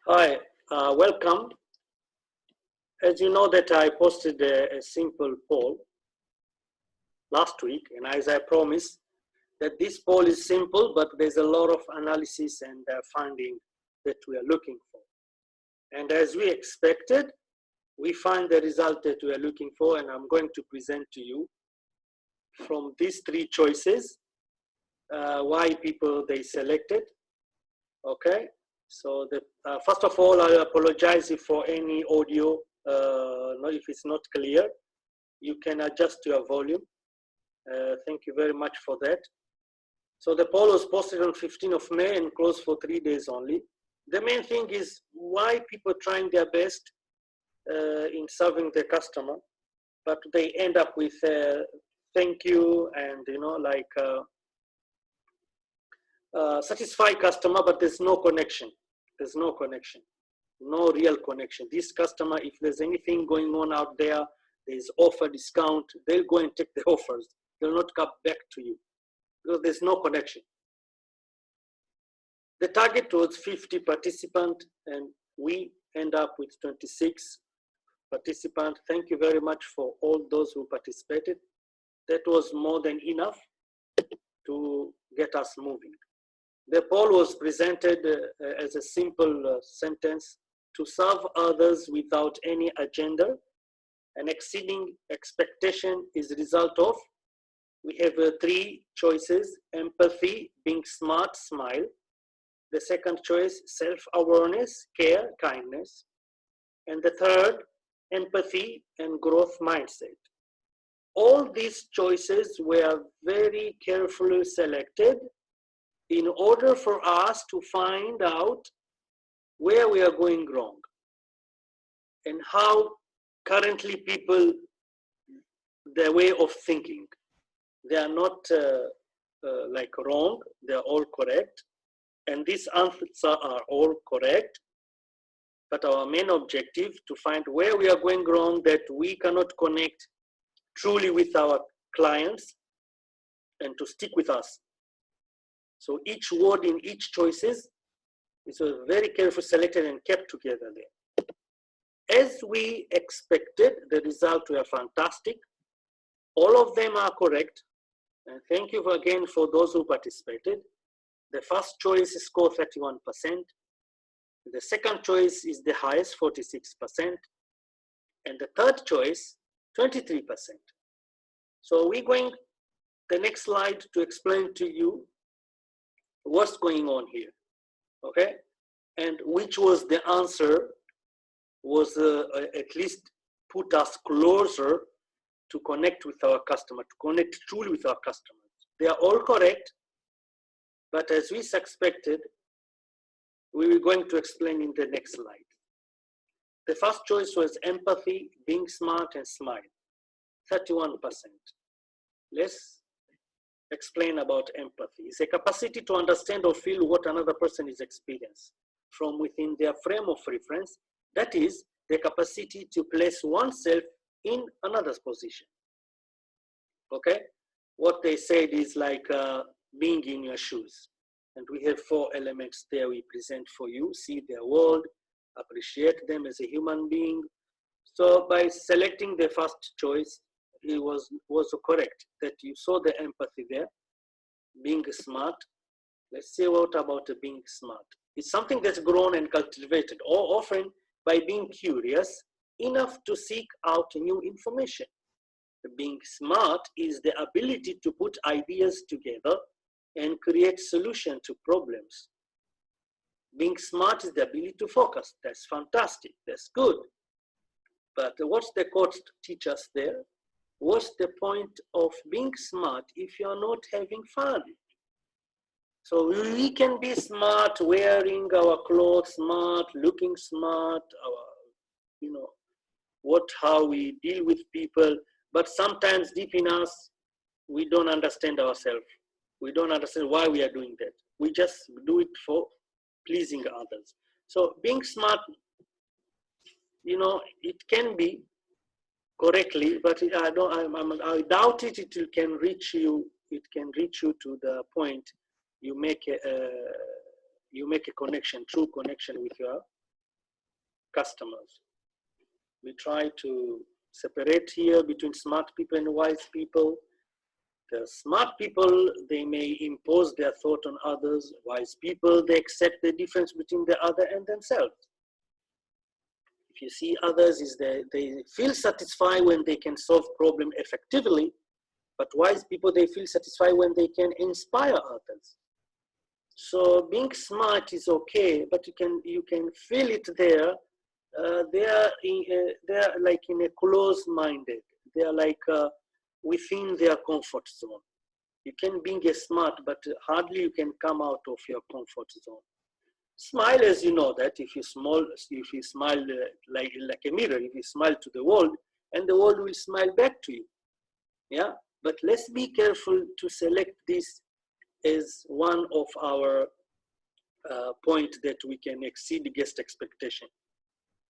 Hi, welcome. As you know that I posted a simple poll last week, and as I promised that this poll is simple, but there's a lot of analysis and finding that we are looking for. And as we expected, we find the result that we are looking for, and I'm going to present to you from these three choices why people they selected. Okay, so first of all, I apologize if for any audio, if it's not clear. You can adjust your volume. Thank you very much for that. So the poll was posted on 15th of May and closed for 3 days only. The main thing is why people trying their best in serving the customer, but they end up with thank you and satisfy customer, but there's no connection. There's no connection, no real connection. This customer, if there's anything going on out there, there's offer discount, they'll go and take the offers. They'll not come back to you because there's no connection. The target was 50 participants and we end up with 26 participants. Thank you very much for all those who participated. That was more than enough to get us moving. The poll was presented as a simple sentence: to serve others without any agenda and exceeding expectation is the result of. We have three choices: empathy, being smart, smile. The second choice, self-awareness, care, kindness. And the third, empathy and growth mindset. All these choices were very carefully selected in order for us to find out where we are going wrong and how currently people, their way of thinking, they are not like wrong, they're all correct. And these answers are all correct. But our main objective to find where we are going wrong, that we cannot connect truly with our clients and to stick with us. So each word in each choices is very carefully selected and kept together there. As we expected, the results were fantastic. All of them are correct. And thank you again for those who participated. The first choice scored 31%. The second choice is the highest, 46%. And the third choice, 23%. So we're going the next slide to explain to you what's going on here, okay? And which was the answer was at least put us closer to connect with our customer, to connect truly with our customers. They are all correct, but as we suspected, we were going to explain in the next slide. The first choice was empathy, being smart and smile, 31%. Let's explain about empathy. It's a capacity to understand or feel what another person is experiencing from within their frame of reference. That is the capacity to place oneself in another's position. Okay? What they said is like being in your shoes. And we have 4 elements there we present for you. See their world, appreciate them as a human being. So by selecting the first choice, it was correct that you saw the empathy there. Being smart. Let's see what about being smart. It's something that's grown and cultivated, or often by being curious enough to seek out new information. Being smart is the ability to put ideas together and create solutions to problems. Being smart is the ability to focus. That's fantastic. That's good. But what's the quote teach us there? What's the point of being smart if you're not having fun? So we can be smart wearing our clothes, smart, looking smart, how we deal with people. But sometimes deep in us, we don't understand ourselves. We don't understand why we are doing that. We just do it for pleasing others. So being smart, it can be correctly, but I doubt it. It can reach you. It can reach you to the point you make a connection, true connection with your customers. We try to separate here between smart people and wise people. The smart people, they may impose their thought on others. Wise people, they accept the difference between the other and themselves. If you see others, is they feel satisfied when they can solve problems effectively, but wise people, they feel satisfied when they can inspire others. So being smart is okay, but you can feel it there. They are like in a closed-minded. They are like within their comfort zone. You can be smart, but hardly you can come out of your comfort zone. Smile, as you know that if you smile like a mirror, if you smile to the world, and the world will smile back to you. Yeah, but let's be careful to select this as one of our point that we can exceed guest expectation.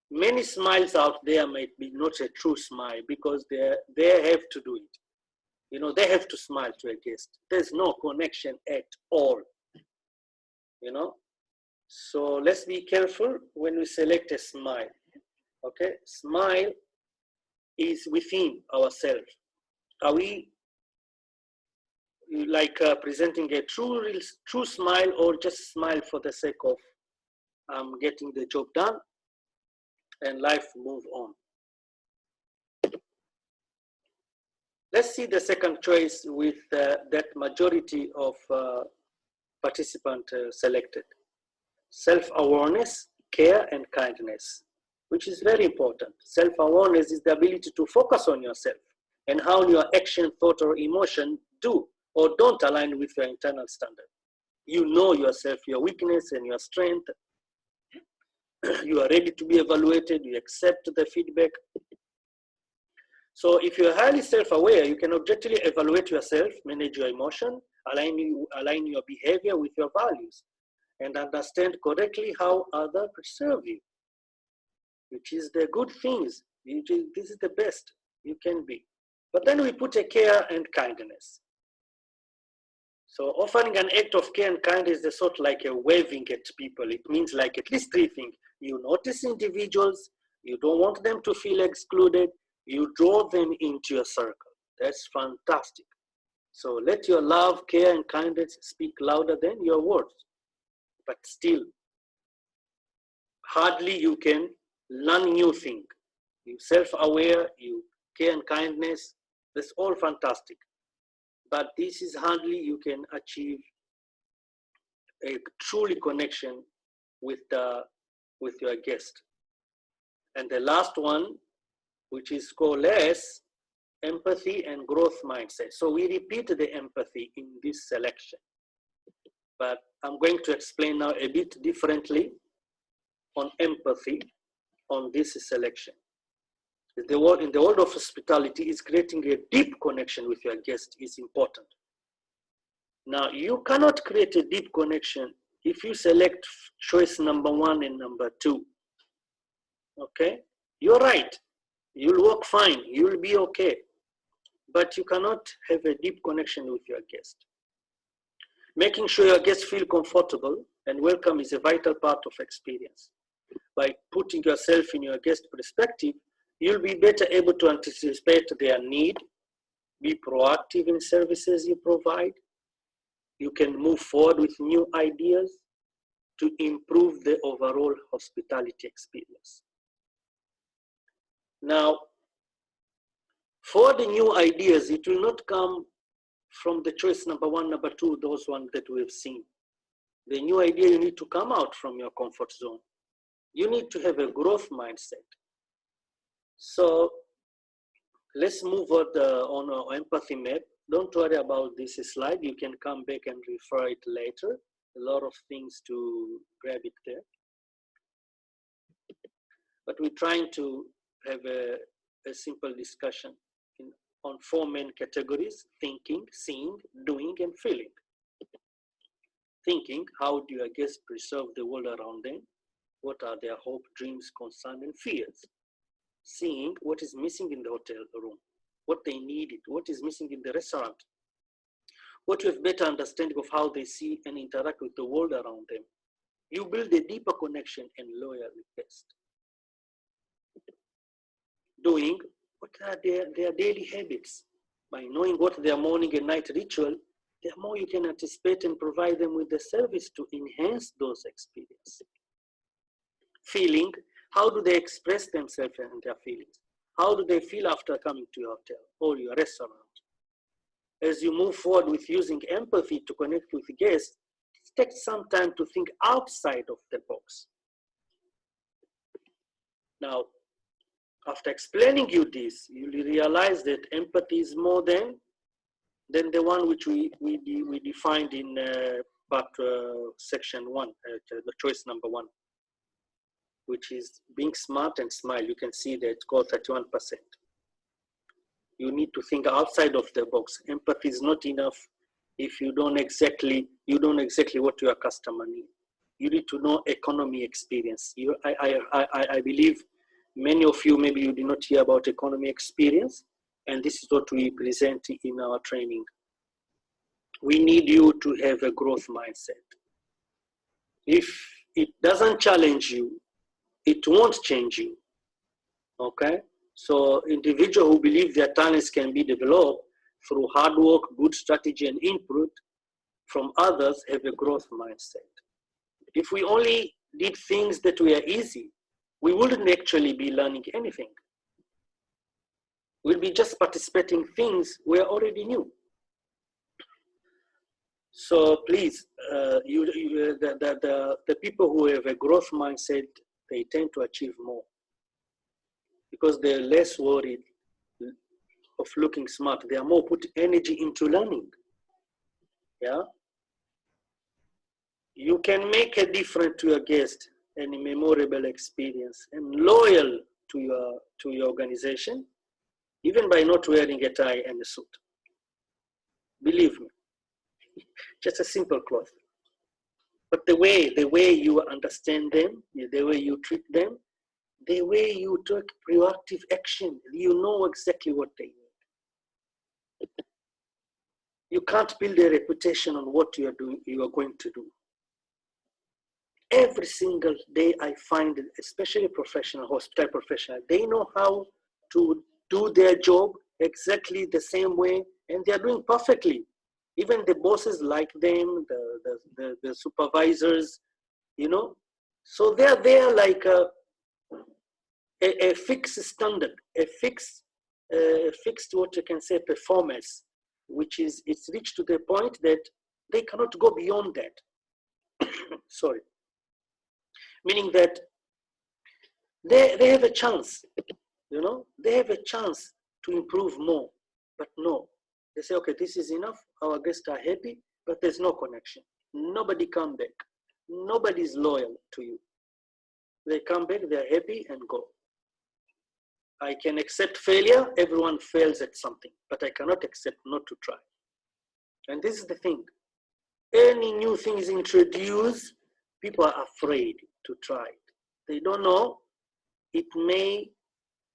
Many smiles out there might be not a true smile because they have to do it. You know, they have to smile to a guest. There's no connection at all, you know. So let's be careful when we select a smile, okay? Smile is within ourselves. Are we like presenting a true smile, or just smile for the sake of getting the job done and life move on? Let's see the second choice with that majority of participants selected. Self-awareness, care, and kindness, which is very important. Self-awareness is the ability to focus on yourself and how your action, thought, or emotion do or don't align with your internal standard. You know yourself, your weakness and your strength. You are ready to be evaluated. You accept the feedback. So if you're highly self-aware, you can objectively evaluate yourself, manage your emotion, align your behavior with your values, and understand correctly how others perceive you, which is the good things. This is the best you can be. But then we put a care and kindness. So offering an act of care and kindness is sort of like a waving at people. It means like at least three things. You notice individuals, you don't want them to feel excluded, you draw them into your circle. That's fantastic. So let your love, care, and kindness speak louder than your words. But still, hardly you can learn new things. You self-aware, you care and kindness, that's all fantastic. But this is hardly you can achieve a truly connection with your guest. And the last one, which is called less, empathy and growth mindset. So we repeat the empathy in this selection. But I'm going to explain now a bit differently on empathy on this selection. In the world of hospitality, is creating a deep connection with your guest is important. Now, you cannot create a deep connection if you select choice number 1 and number 2. Okay? You're right. You'll work fine. You'll be okay. But you cannot have a deep connection with your guest. Making sure your guests feel comfortable and welcome is a vital part of experience. By putting yourself in your guest perspective, you'll be better able to anticipate their need, be proactive in services you provide. You can move forward with new ideas to improve the overall hospitality experience. Now, for the new ideas, it will not come from the choice number 1, number 2, those ones that we have seen. The new idea, you need to come out from your comfort zone. You need to have a growth mindset. So let's move on our empathy map. Don't worry about this slide. You can come back and refer it later. A lot of things to grab it there. But we're trying to have a simple discussion on 4 main categories: thinking, seeing, doing, and feeling. Thinking, how do your guests perceive the world around them? What are their hopes, dreams, concerns, and fears? Seeing, what is missing in the hotel room, what they needed, what is missing in the restaurant. What you have better understanding of how they see and interact with the world around them. You build a deeper connection and loyal guest. doing, what are their daily habits. By knowing what their morning and night ritual, the more you can anticipate and provide them with the service to enhance those experiences. Feeling, how do they express themselves and their feelings? How do they feel after coming to your hotel or your restaurant? As you move forward with using empathy to connect with guests, take some time to think outside of the box. Now, after explaining you this, you realize that empathy is more than the one which we defined in section 1, the choice number 1, which is being smart and smile. You can see that it's called 31%. You need to think outside of the box. Empathy is not enough if you don't exactly what your customer needs. You need to know economy experience. I believe many of you, maybe you did not hear about economy experience, and this is what we present in our training. We need you to have a growth mindset. If it doesn't challenge you, it won't change you, okay? So individuals who believe their talents can be developed through hard work, good strategy, and input from others have a growth mindset. If we only did things that were easy, we wouldn't actually be learning anything. We'll be just participating things we already knew. So please, the people who have a growth mindset, they tend to achieve more because they're less worried of looking smart. They are more put energy into learning. Yeah. You can make a difference to your guest and a memorable experience and loyal to your organization, even by not wearing a tie and a suit. Believe me, just a simple cloth. But the way you understand them, the way you treat them, the way you take proactive action, you know exactly what they need. You can't build a reputation on what you are going to do. Every single day I find, especially hospital professional, they know how to do their job exactly the same way, and they're doing perfectly. Even the bosses like them, the supervisors, you know. So they're there like a fixed standard, a fixed what you can say performance, which is it's reached to the point that they cannot go beyond that. Sorry. Meaning that they have a chance, you know, they have a chance to improve more, but no, they say, okay, this is enough, our guests are happy, but there's no connection. Nobody come back. Nobody is loyal to you. They come back, they're happy and go. I can accept failure, everyone fails at something, but I cannot accept not to try. And this is the thing. Any new thing is introduced, people are afraid to try it. They don't know it may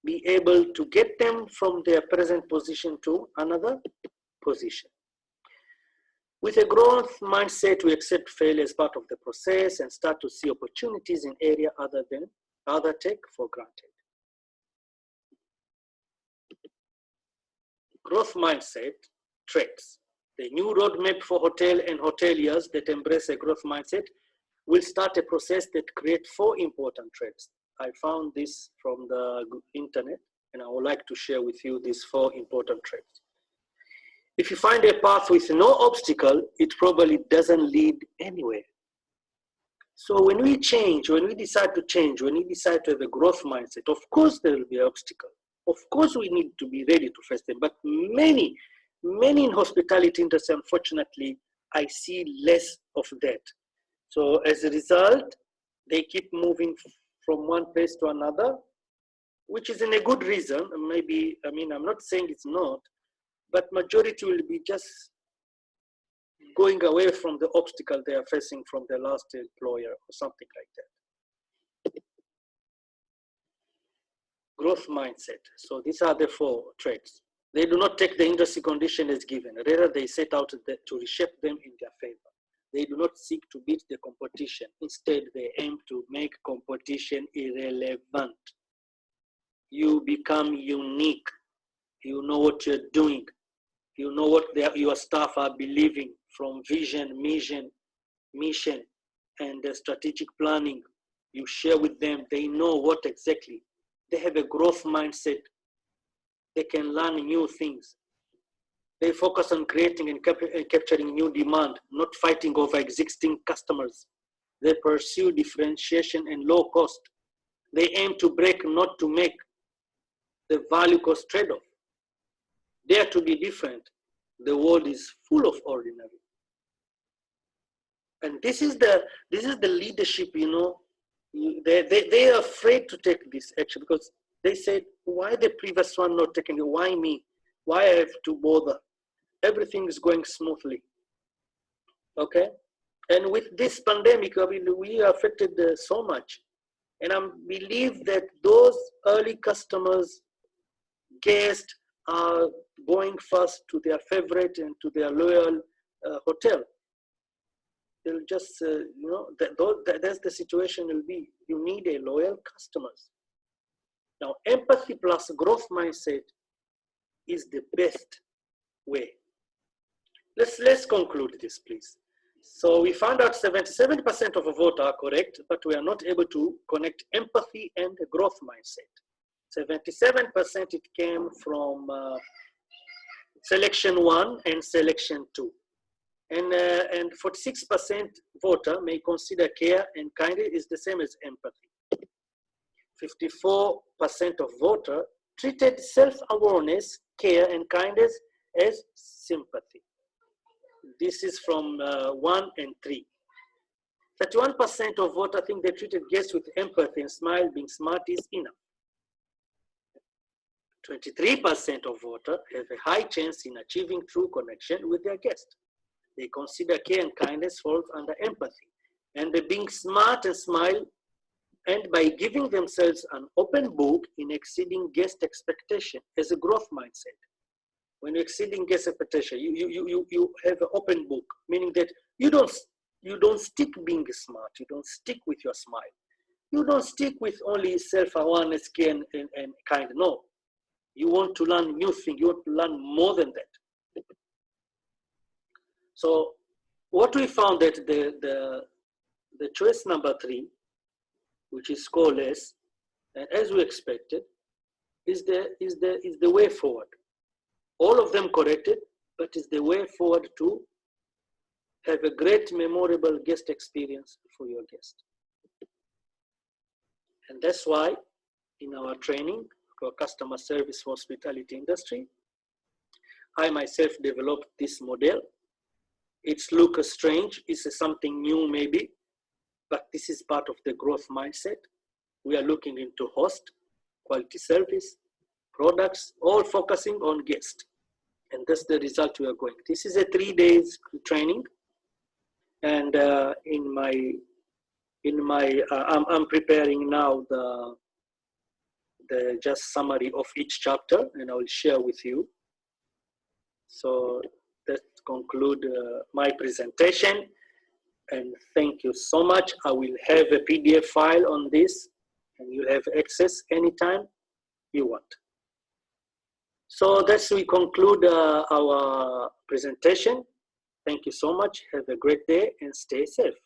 be able to get them from their present position to another position. With a growth mindset, we accept failure as part of the process and start to see opportunities in areas other take for granted. Growth mindset traits. The new roadmap for hotel and hoteliers that embrace a growth mindset will start a process that creates 4 important traits. I found this from the internet, and I would like to share with you these 4 important traits. If you find a path with no obstacle, it probably doesn't lead anywhere. So when we change, when we decide to change, when we decide to have a growth mindset, of course there will be an obstacle. Of course we need to be ready to face them, but many in hospitality industry, unfortunately, I see less of that. So as a result, they keep moving from one place to another, which is in a good reason. Maybe, I mean, I'm not saying it's not, but majority will be just going away from the obstacle they are facing from their last employer or something like that. Growth mindset. So these are the 4 traits. They do not take the industry condition as given. Rather, they set out to reshape them in their favor. They do not seek to beat the competition. Instead, they aim to make competition irrelevant. you become unique. You know what you're doing. You know what your staff are believing, from vision, mission, and strategic planning. You share with them. They know what exactly. They have a growth mindset. They can learn new things. They focus on creating and capturing new demand, not fighting over existing customers. They pursue differentiation and low cost. They aim to break, not to make. The value cost trade-off. Dare to be different. The world is full of ordinary. And this is the leadership, you know. They are afraid to take this action because they said, why the previous one not taking it? Why me? Why I have to bother? Everything is going smoothly. Okay? And with this pandemic, I mean, we are affected so much. And I believe that those early customers, guests, are going first to their favorite and to their loyal hotel. They'll just, you know, that's the situation will be. You need a loyal customers. Now, empathy plus growth mindset is the best way. Let's conclude this, please. So we found out 77% of a vote are correct, but we are not able to connect empathy and the growth mindset. 77% it came from selection 1 and selection 2. And 46% voter may consider care and kindness is the same as empathy. 54% of voter treated self-awareness, care, and kindness as sympathy. This is from 1 and 3. 31% of voter think they treated guests with empathy and smile, being smart is enough. 23% of voters have a high chance in achieving true connection with their guest. They consider care and kindness falls under empathy. And they being smart and smile, and by giving themselves an open book in exceeding guest expectation as a growth mindset. When you're exceeding guest expectation, you have an open book, meaning that you don't stick being smart, you don't stick with your smile. You don't stick with only self-awareness, care, and kind. No. You want to learn new things. You want to learn more than that. So what we found that the choice number 3, which is scoreless, and as we expected, is the way forward. All of them corrected, but is the way forward to have a great memorable guest experience for your guest. And that's why in our training for customer service hospitality industry, I myself developed this model. It's look strange, it's something new maybe, but this is part of the growth mindset. We are looking into host, quality service, products, all focusing on guest. And that's the result we are going. This is a 3 days training. And I'm preparing now the just summary of each chapter, and I will share with you. So that conclude my presentation, and thank you so much. I will have a PDF file on this, and you have access anytime you want. So that's we conclude our presentation. Thank you so much. Have a great day and stay safe.